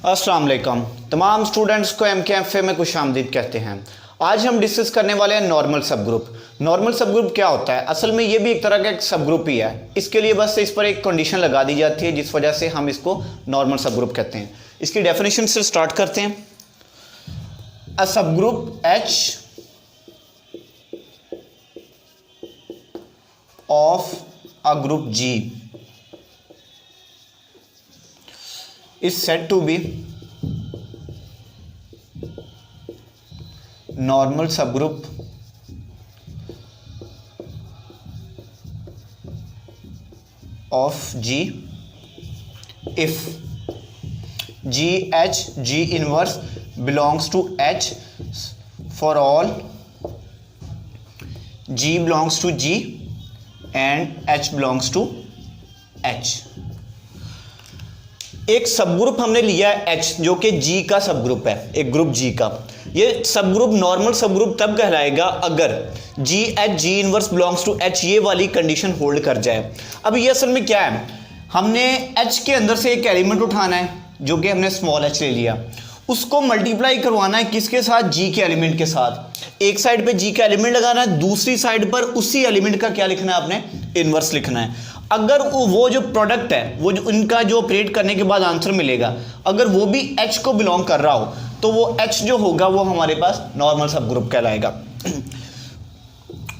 अस्सलाम वालेकुम। तमाम स्टूडेंट्स को MKFA में खुशामदीद कहते हैं। आज हम डिस्कस करने वाले हैं नॉर्मल सब ग्रुप। नॉर्मल सब ग्रुप क्या होता है? असल में ये भी एक तरह का एक सब ग्रुप ही है। इसके लिए बस इस पर एक कंडीशन लगा दी जाती है जिस वजह से हम इसको नॉर्मल सब ग्रुप कहते हैं। इसकी डेफिनेशन से स्टार्ट करते हैं। अ सब group H of a group G is said to be normal subgroup of G if G inverse belongs to H for all G belongs to G and H belongs to H। एक सब group हमने लिया है H जो कि G का सब group है, एक ग्रुप G का। ये सब ग्रुप नॉर्मल सब ग्रुप तब कहलाएगा अगर G inverse belongs to H ये वाली कंडीशन होल्ड कर जाए। अब ये असल में क्या है, हमने H के अंदर से एक एलिमेंट उठाना है जो कि हमने स्मॉल h ले लिया, उसको मल्टीप्लाई करवाना है किसके साथ? G के एलिमेंट के साथ। एक साइड पे G का एलिमेंट लगाना है, दूसरी साइड पर उसी एलिमेंट का क्या लिखना है आपने? इनवर्स लिखना है। अगर वो जो प्रोडक्ट है, वो जो उनका जो ऑपरेट करने के बाद आंसर मिलेगा, अगर वो भी H को बिलोंग कर रहा हो तो वो H जो होगा वो हमारे पास नॉर्मल सब ग्रुप कहलाएगा।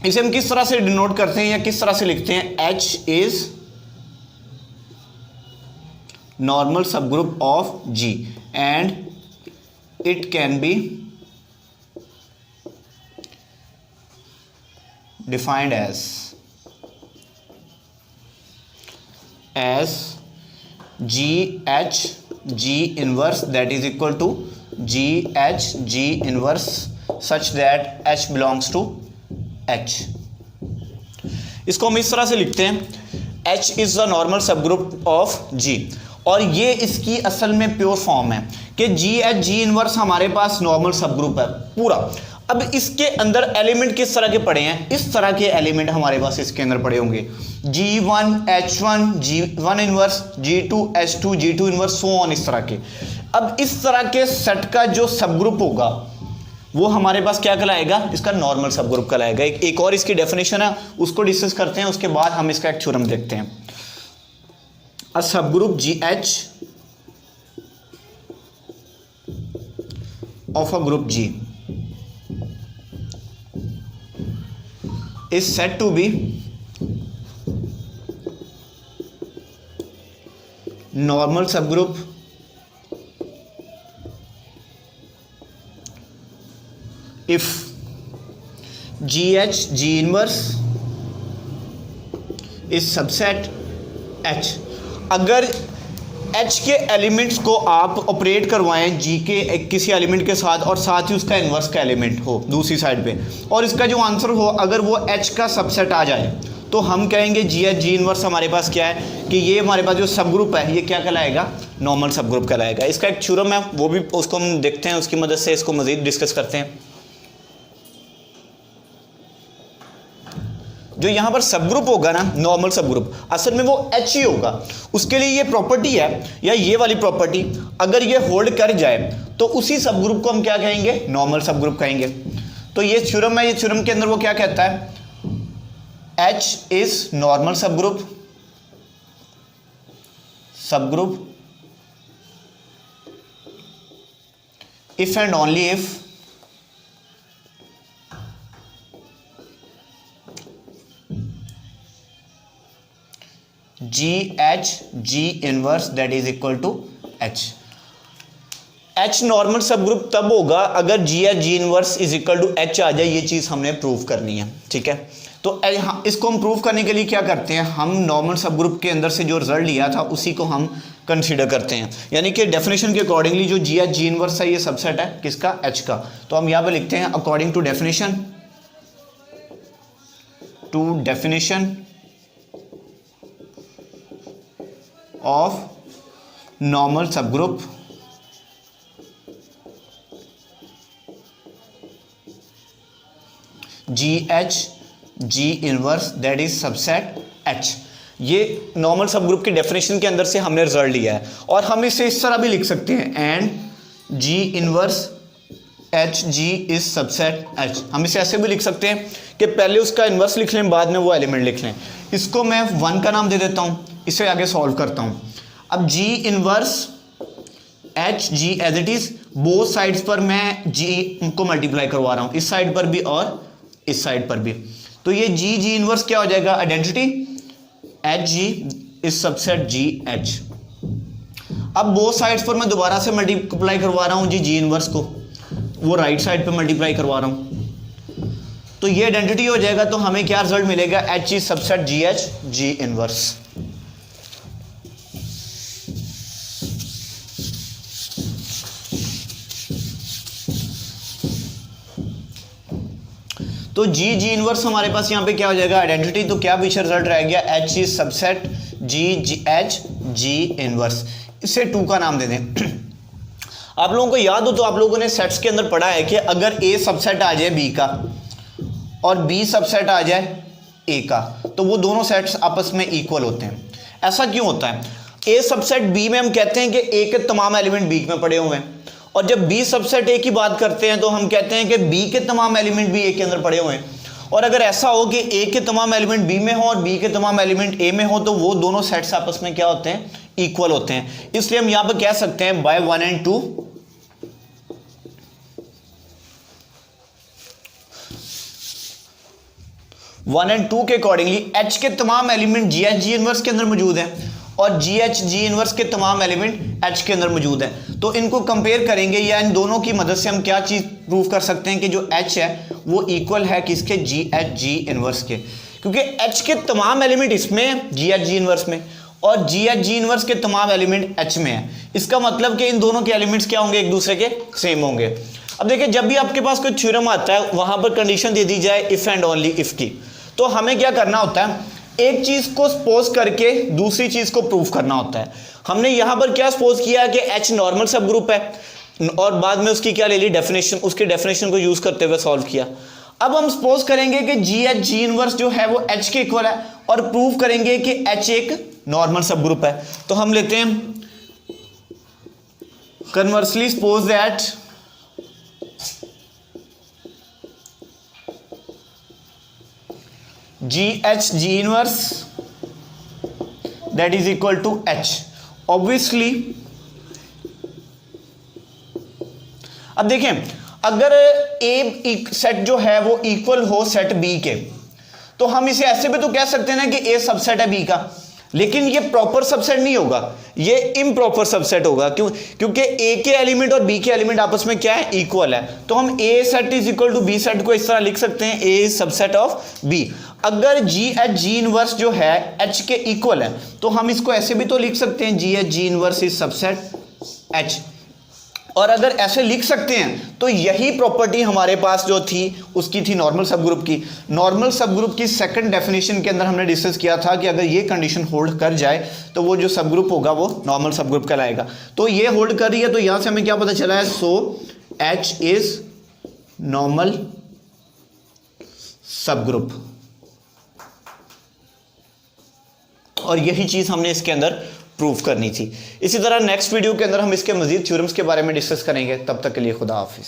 इसे हम किस तरह से डिनोट करते हैं या किस तरह से लिखते हैं? H इज नॉर्मल सब group of G and it can be defined as G inverse that is equal to G inverse such that H belongs to H। इसको हम इस तरह से लिखते हैं H is the normal subgroup of G, और ये इसकी असल में प्योर फॉर्म है कि G इनवर्स हमारे पास नॉर्मल सब ग्रुप है पूरा। अब इसके अंदर एलिमेंट किस तरह के पड़े हैं? इस तरह के एलिमेंट हमारे पास इसके अंदर पड़े होंगे। G1 H1 G1 inverse G2 H2 G2 inverse so on, इस तरह के। अब इस तरह के सेट का जो सब ग्रुप होगा वो हमारे पास क्या कहलाएगा? इसका नॉर्मल सब ग्रुप कहलाएगा। एक और इसकी डेफिनेशन है, उसको डिस्कस करते हैं, उसके बाद हम इसका एक थ्योरम देखते हैं। अ सब group GH of a group G is said to be normal subgroup if G inverse is subset H। अगर H के एलिमेंट्स को आप ऑपरेट करवाएं G के किसी एलिमेंट के साथ और साथ ही उसका इन्वर्स का एलिमेंट हो दूसरी साइड पे, और इसका जो आंसर हो अगर वो H का सबसेट आ जाए तो हम कहेंगे G इनवर्स हमारे पास क्या है कि ये हमारे पास जो सब ग्रुप है ये क्या कहलाएगा? नॉर्मल सब ग्रुप कहलाएगा। इसका एक थ्योरम है, वो भी उसको हम देखते हैं, उसकी मदद से इसको मज़ीद डिस्कस करते हैं। जो यहाँ पर सब ग्रुप होगा ना, नॉर्मल सब ग्रुप, असल में वो H ही होगा। उसके लिए ये प्रॉपर्टी है या ये वाली प्रॉपर्टी अगर ये होल्ड कर जाए तो उसी सब ग्रुप को हम क्या कहेंगे? नॉर्मल सब ग्रुप कहेंगे। तो ये थ्योरम है, ये थ्योरम के अंदर वो क्या कहता है? H is normal subgroup if and only if G inverse that is equal to H। H normal subgroup तब होगा अगर G inverse is equal to H आ जाए। ये चीज़ हमने प्रूव करनी है, ठीक है। तो इसको हम प्रूव करने के लिए क्या करते हैं? हम नॉर्मल सब ग्रुप के अंदर से जो रिजल्ट लिया था उसी को हम कंसीडर करते हैं, यानी कि डेफिनेशन के अकॉर्डिंगली जो G इनवर्स है ये सबसेट है किसका? H का। तो हम यहाँ पे लिखते हैं according to definition of normal subgroup GH G inverse that is subset H। ये नॉर्मल सब ग्रुप की डेफिनेशन के अंदर से हमने रिजल्ट लिया है। और हम इसे इस तरह भी लिख सकते हैं, and ji inverse H ji is subset H. हम इसे ऐसे भी लिख सकते हैं कि पहले उसका इन्वर्स लिख लें, बाद में वो एलिमेंट लिख लें। इसको मैं 1 का नाम दे देता हूँ, इसे आगे सॉल्व करता हूँ। अब G inverse H G as it is, both sides पर मैं जी को मल्टीप्लाई करवा रहा हूँ, इस साइड पर भी और इस साइड पर भी। तो ये जी जी इनवर्स क्या हो जाएगा, identity H G is subset ji H. अब बोथ साइड्स पर मैं दोबारा से मल्टीप्लाई करवा रहा हूँ जी इनवर्स को, वो राइट साइड पे मल्टीप्लाई करवा रहा हूँ, तो ये आइडेंटिटी हो जाएगा। तो हमें क्या रिजल्ट मिलेगा, H is subset ji H G inverse. तो जी इनवर्स हमारे पास यहाँ पे क्या हो जाएगा, आइडेंटिटी। तो क्या पीछे रिजल्ट रह गया, H is subset ji H G inverse. इसे 2 का नाम दे दें। आप लोगों को याद हो तो आप लोगों ने सेट्स के अंदर पढ़ा है कि अगर ए सबसेट आ जाए बी का और बी सबसेट आ जाए ए का, तो वो दोनों सेट्स आपस में इक्वल होते हैं। ऐसा क्यों होता है, ए सबसेट बी में हम कहते हैं कि ए के तमाम एलिमेंट बी में पड़े हुए हैं, और जब बी सबसेट ए की बात करते हैं तो हम कहते हैं कि बी के तमाम एलिमेंट भी ए के अंदर पड़े हुए हैं। और अगर ऐसा हो कि ए के तमाम एलिमेंट बी में हो और बी के तमाम एलिमेंट ए में हो, तो वो दोनों सेट्स आपस में क्या होते हैं, इक्वल होते हैं। इसलिए हम यहां पर कह सकते हैं बाय 1 and 2 1 and 2 के अकॉर्डिंगली एच के तमाम element G H G inverse के अंदर मौजूद हैं और जी एच जी इनवर्स के तमाम एलिमेंट एच के अंदर मौजूद हैं। तो इनको कंपेयर करेंगे या इन दोनों की मदद से हम क्या चीज़ प्रूव कर सकते हैं कि जो एच है वो इक्वल है किसके, जी एच जी इनवर्स के, क्योंकि एच के तमाम एलिमेंट इसमें जी एच जी इनवर्स में और जी एच जी इनवर्स के तमाम एलिमेंट एच में है। इसका मतलब कि इन दोनों के एलिमेंट्स क्या होंगे, एक दूसरे के सेम होंगे। अब देखिए, जब भी आपके पास कोई थ्योरम आता है वहां पर कंडीशन दे दी जाए इफ एंड ओनली इफ की, तो हमें क्या करना होता है, एक चीज को सपोज करके दूसरी चीज को प्रूव करना होता है। हमने यहां पर क्या सपोज किया कि एच नॉर्मल सब ग्रुप है और बाद में उसकी क्या ले ली, डेफिनेशन, उसके डेफिनेशन को यूज करते हुए सॉल्व किया। अब हम सपोज करेंगे कि जी एच जी इनवर्स जो है वो एच के इक्वल है और प्रूव करेंगे कि एच एक नॉर्मल सब ग्रुप है। तो हम लेते हैं conversely suppose that G H G inverse that is equal to H. Obviously अब देखें, अगर ए सेट जो है वो इक्वल हो सेट बी के, तो हम इसे ऐसे भी तो कह सकते हैं ना कि ए सबसेट है बी का, लेकिन ये प्रॉपर सबसेट नहीं होगा, ये इम्प्रॉपर सबसेट होगा। क्यों? क्योंकि ए के एलिमेंट और बी के एलिमेंट आपस में क्या है, इक्वल है। तो हम A set is equal to B set को इस तरह लिख सकते हैं, A is subset of B. अगर जी एच जी इनवर्स जो है एच के इक्वल है, तो हम इसको ऐसे भी तो लिख सकते हैं, जी H G inverse is subset H. और अगर ऐसे लिख सकते हैं तो यही प्रॉपर्टी हमारे पास जो थी उसकी थी नॉर्मल सब ग्रुप की। नॉर्मल सब ग्रुप की सेकंड डेफिनेशन के अंदर हमने डिस्कस किया था कि अगर ये कंडीशन होल्ड कर जाए तो वो जो सब ग्रुप होगा वो नॉर्मल सब ग्रुप कहलाएगा। तो ये होल्ड कर रही है, तो यहां से हमें क्या पता चला है, सो एच इज नॉर्मल सब ग्रुप। और यही चीज हमने इसके अंदर प्रूफ करनी थी। इसी तरह नेक्स्ट वीडियो के अंदर हम इसके मजीद थ्योरम्स के बारे में डिस्कस करेंगे। तब तक के लिए खुदा हाफिज।